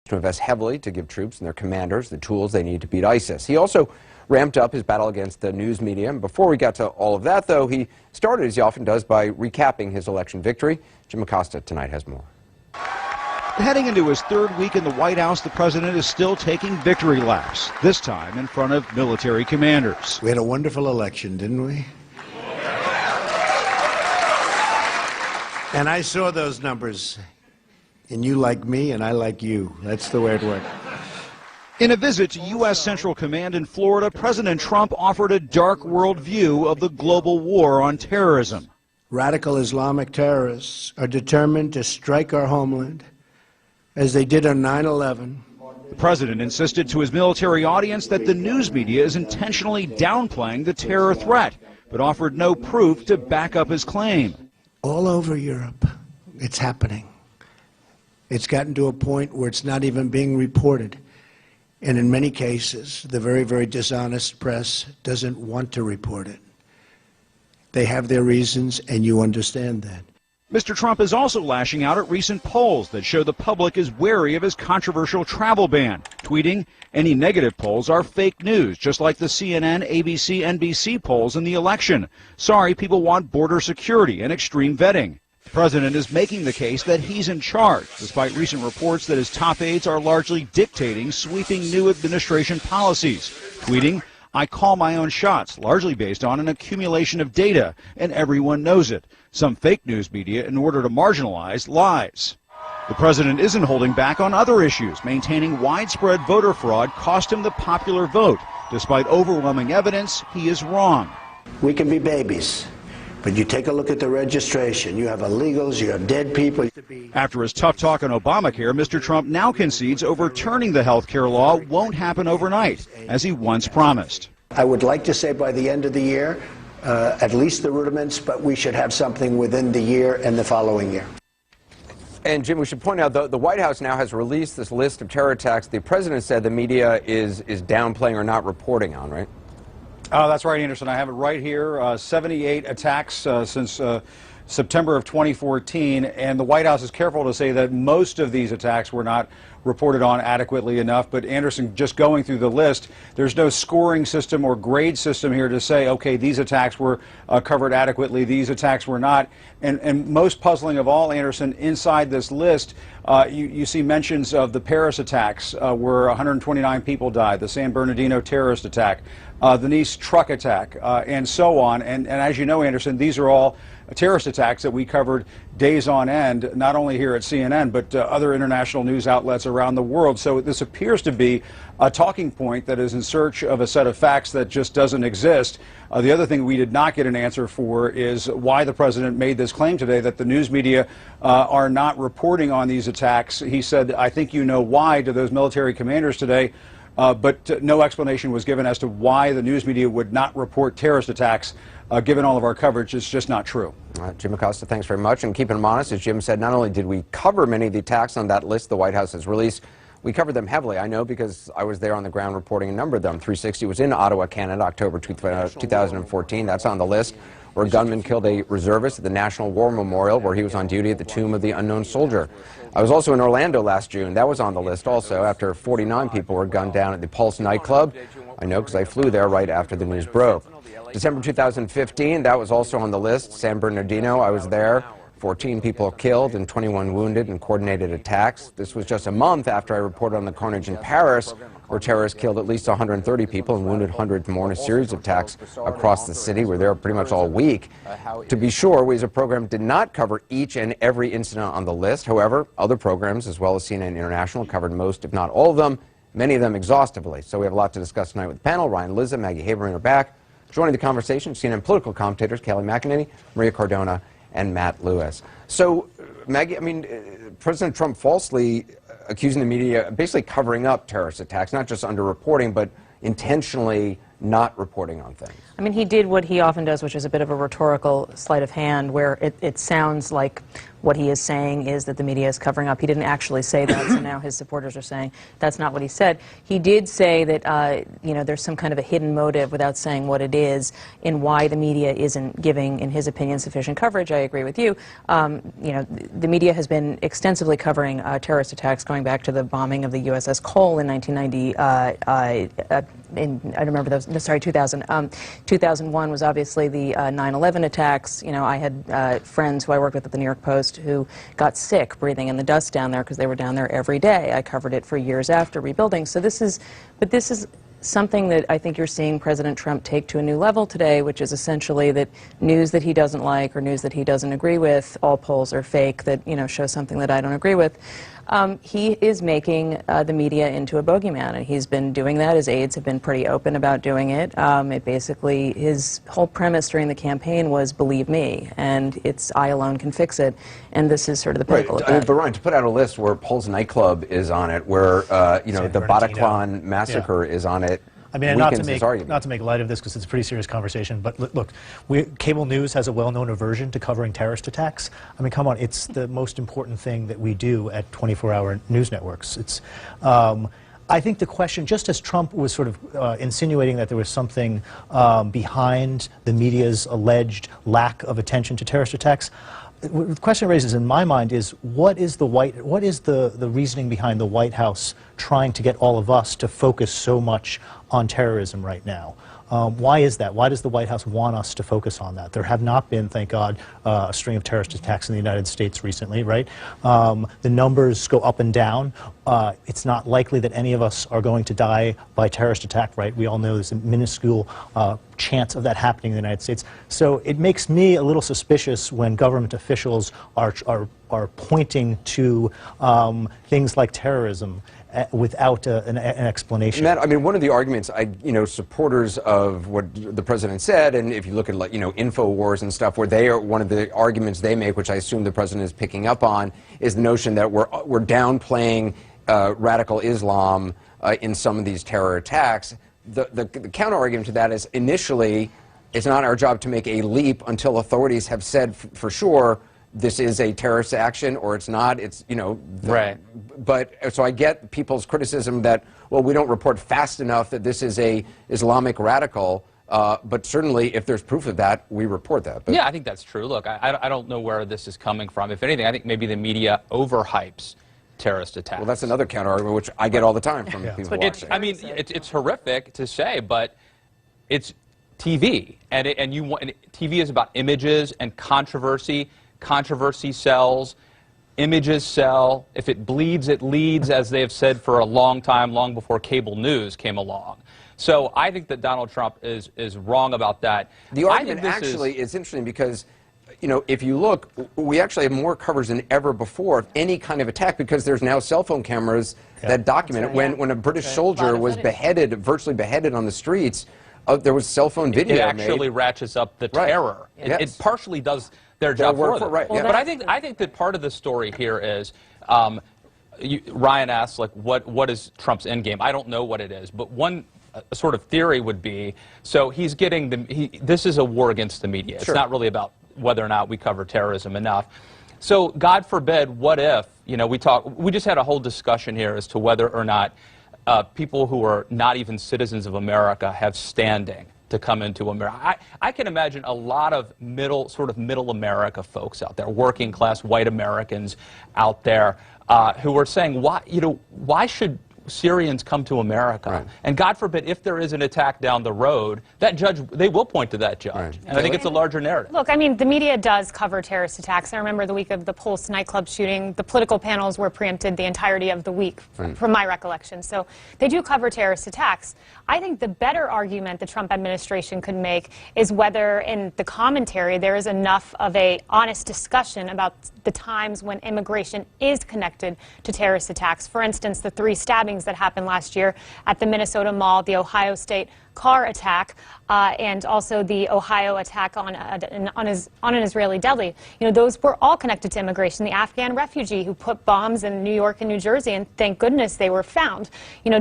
to invest heavily to give troops and their commanders the tools they need to beat ISIS. He also ramped up his battle against the news media. And before we got to all of that, though, he started, as he often does, by recapping his election victory. Jim Acosta tonight has more. Heading into his third week in the White House, the president is still taking victory laps, this time in front of military commanders. We had a wonderful election, didn't we? And I saw those numbers. And you like me, and I like you. That's the way it worked. In a visit to U.S. Central Command in Florida, President Trump offered a dark world view of the global war on terrorism. Radical Islamic terrorists are determined to strike our homeland, as they did on 9/11. The president insisted to his military audience that the news media is intentionally downplaying the terror threat, but offered no proof to back up his claim. All over Europe, it's happening. It's gotten to a point where it's not even being reported. And in many cases, the very, very dishonest press doesn't want to report it. They have their reasons, and you understand that. Mr. Trump is also lashing out at recent polls that show the public is wary of his controversial travel ban, tweeting, "Any negative polls are fake news, just like the CNN, ABC, NBC polls in the election. Sorry, people want border security and extreme vetting." The president is making the case that he's in charge, despite recent reports that his top aides are largely dictating sweeping new administration policies, tweeting, "I call my own shots, largely based on an accumulation of data, and everyone knows it. Some fake news media in order to marginalize lies." The president isn't holding back on other issues, maintaining widespread voter fraud cost him the popular vote. Despite overwhelming evidence, he is wrong. We can be babies, but you take a look at the registration. You have illegals, you have dead people. After his tough talk on Obamacare, Mr. Trump now concedes overturning the health care law won't happen overnight, as he once promised. I would like to say by the end of the year, at least the rudiments, but we should have something within the year and the following year. And Jim, we should point out the White House now has released this list of terror attacks the president said the media is downplaying or not reporting on, right? That's right, Anderson. I have it right here. 78 attacks since September of 2014, and the White House is careful to say that most of these attacks were not reported on adequately enough. But Anderson, just going through the list, there's no scoring system or grade system here to say, okay, these attacks were covered adequately, these attacks were not. And most puzzling of all, Anderson, inside this list, you see mentions of the Paris attacks where 129 people died, the San Bernardino terrorist attack, the Nice truck attack, and so on. And as you know, Anderson, these are all terrorist attacks that we covered days on end, not only here at CNN, but other international news outlets around the world. So this appears to be a talking point that is in search of a set of facts that just doesn't exist. The other thing we did not get an answer for is why the president made this claim today that the news media are not reporting on these attacks. He said, "I think you know why," to those military commanders today. But no explanation was given as to why the news media would not report terrorist attacks, given all of our coverage. It's just not true. Jim Acosta, thanks very much. And keeping them honest, as Jim said, not only did we cover many of the attacks on that list the White House has released, we covered them heavily. I know because I was there on the ground reporting a number of them. 360 was in Ottawa, Canada, October 2014. That's on the list, where a gunman killed a reservist at the National War Memorial, where he was on duty at the Tomb of the Unknown Soldier. I was also in Orlando last June. That was on the list also, after 49 people were gunned down at the Pulse nightclub. I know because I flew there right after the news broke. December 2015, that was also on the list. San Bernardino, I was there. 14 people killed and 21 wounded in coordinated attacks. This was just a month after I reported on the carnage in Paris, where terrorists killed at least 130 people and wounded hundreds more in a series of attacks across the city. We were there pretty much all week. To be sure, we as a program did not cover each and every incident on the list. However, other programs, as well as CNN International, covered most, if not all of them, many of them exhaustively. So we have a lot to discuss tonight with the panel. Ryan Lizza, Maggie Haberman are back. Joining the conversation, CNN political commentators Kelly McEnany, Maria Cardona, and Matt Lewis. So, Maggie, I mean, President Trump falsely accusing the media, basically covering up terrorist attacks, not just underreporting, but intentionally not reporting on things. I mean, he did what he often does, which is a bit of a rhetorical sleight of hand, where it sounds like what he is saying is that the media is covering up. He didn't actually say that, so now his supporters are saying that's not what he said. He did say that there's some kind of a hidden motive, without saying what it is, in why the media isn't giving, in his opinion, sufficient coverage. I agree with you. The media has been extensively covering terrorist attacks going back to the bombing of the USS Cole in 1990. I remember those. No, sorry, 2000. 2001 was obviously the 9/11 attacks. I had friends who I worked with at the New York Post who got sick breathing in the dust down there because they were down there every day. I covered it for years after rebuilding. So this is something that I think you're seeing President Trump take to a new level today, which is essentially that news that he doesn't like or news that he doesn't agree with, all polls are fake, that show something that I don't agree with. He is making the media into a bogeyman, and he's been doing that. His aides have been pretty open about doing it. Basically, his whole premise during the campaign was "believe me," and it's "I alone can fix it," and this is sort of the pinnacle of that. But Ryan, to put out a list where Pulse nightclub is on it, where the Bataclan massacre is on it. I mean, not to make light of this because it's a pretty serious conversation, but look, cable news has a well-known aversion to covering terrorist attacks. I mean, come on, it's the most important thing that we do at 24-hour news networks. I think the question, just as Trump was sort of insinuating that there was something behind the media's alleged lack of attention to terrorist attacks, the question it raises in my mind is what is the reasoning behind the White House trying to get all of us to focus so much on terrorism right now? Why is that? Why does the White House want us to focus on that? There have not been, thank God, a string of terrorist attacks in the United States recently, right? The numbers go up and down. It's not likely that any of us are going to die by terrorist attack, right? We all know there's a minuscule chance of that happening in the United States. So it makes me a little suspicious when government officials are pointing to things like terrorism without an explanation. Matt, I mean, one of the arguments, supporters of what the president said, and if you look at, InfoWars and stuff, where one of the arguments they make, which I assume the president is picking up on, is the notion that we're downplaying radical Islam in some of these terror attacks. The counter argument to that is initially, it's not our job to make a leap until authorities have said for sure this is a terrorist action or it's not. It's, right. But so I get people's criticism that, well, we don't report fast enough that this is a Islamic radical. But certainly, if there's proof of that, we report that. But yeah, I think that's true. Look, I don't know where this is coming from. If anything, I think maybe the media overhypes terrorist attacks. Well, that's another counter argument, which I get all the time from people watching. I mean, it's horrific to say, but it's TV, and TV is about images and controversy. Controversy sells. Images sell. If it bleeds, it leads, as they have said for a long time, long before cable news came along. So I think that Donald Trump is wrong about that. The argument actually is interesting because, if you look, we actually have more coverage than ever before of any kind of attack because there's now cell phone cameras that document it. When a British soldier was beheaded, virtually beheaded on the streets, there was cell phone video It actually ratchets up the terror. Yes. It partially does their job for them. Right. Well, but I think that part of the story here is, Ryan asked, what is Trump's end game? I don't know what it is, but one sort of theory would be, so he's getting this is a war against the media. It's not really about whether or not we cover terrorism enough. So God forbid, what if, we just had a whole discussion here as to whether or not people who are not even citizens of America have standing to come into America. I can imagine a lot of middle America folks out there, working class white Americans out there who are saying, why should Syrians come to America? Right. And God forbid, if there is an attack down the road, that judge, they will point to that judge. Right. And I think it's a larger narrative. Look, I mean, the media does cover terrorist attacks. I remember the week of the Pulse nightclub shooting, the political panels were preempted the entirety of the week, from my recollection. So they do cover terrorist attacks. I think the better argument the Trump administration could make is whether in the commentary there is enough of an honest discussion about the times when immigration is connected to terrorist attacks. For instance, the 3 stabbings that happened last year at the Minnesota Mall, the Ohio State car attack, and also the Ohio attack on an Israeli deli. Those were all connected to immigration. The Afghan refugee who put bombs in New York and New Jersey, and thank goodness they were found.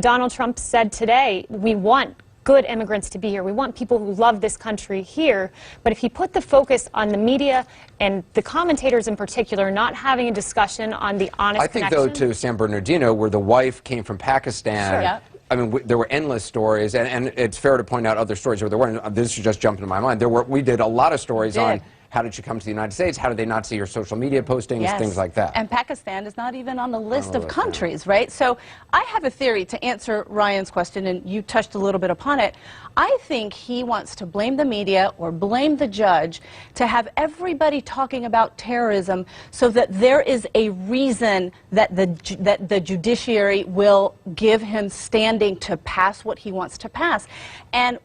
Donald Trump said today, we want good immigrants to be here. We want people who love this country here. But if he put the focus on the media and the commentators in particular not having a discussion on the honest connection. connection. I think, though, to San Bernardino, where the wife came from Pakistan. Sure. Yep. I mean, there were endless stories, and it's fair to point out other stories where there weren't. This just jumped into my mind. We did a lot of stories on how did she come to the United States, how did they not see your social media postings, things like that. And Pakistan is not even on the list of countries, right? So I have a theory to answer Ryan's question, and you touched a little bit upon it. I think he wants to blame the media or blame the judge to have everybody talking about terrorism so that there is a reason that the judiciary will give him standing to pass what he wants to pass. And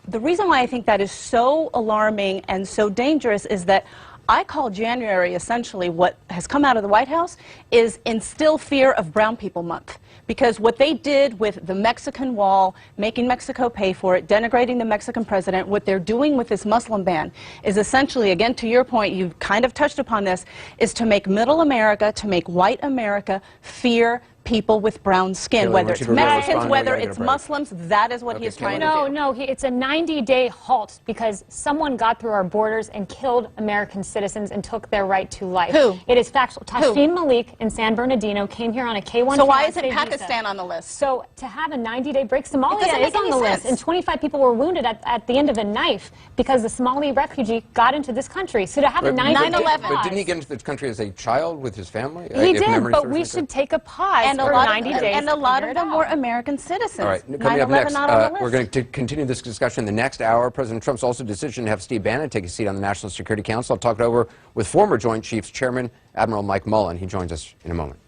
the reason why I think that is so alarming and so dangerous is that I call January essentially what has come out of the White House is instill fear of Brown People Month. Because what they did with the Mexican wall, making Mexico pay for it, denigrating the Mexican president, what they're doing with this Muslim ban is essentially, again, to your point, you kind of touched upon this, is to make middle America, to make white America fear people with brown skin, whether it's Mexicans, whether it's Muslims. That is what he is trying to do. No, it's a 90-day halt because someone got through our borders and killed American citizens and took their right to life. Who? It is factual. Tashin Malik in San Bernardino came here on a K-1. So why isn't Pakistan on the list? So to have a 90-day break, Somalia is on the list, and 25 people were wounded at the end of a knife because the Somali refugee got into this country. So to have a 90-day pause. But didn't he get into this country as a child with his family? He did, but we should take a pause. And a lot of them were American citizens. All right, coming up next, not on the list. we're going to continue this discussion in the next hour. President Trump's also decision to have Steve Bannon take a seat on the National Security Council. I'll talk it over with former Joint Chiefs Chairman Admiral Mike Mullen. He joins us in a moment.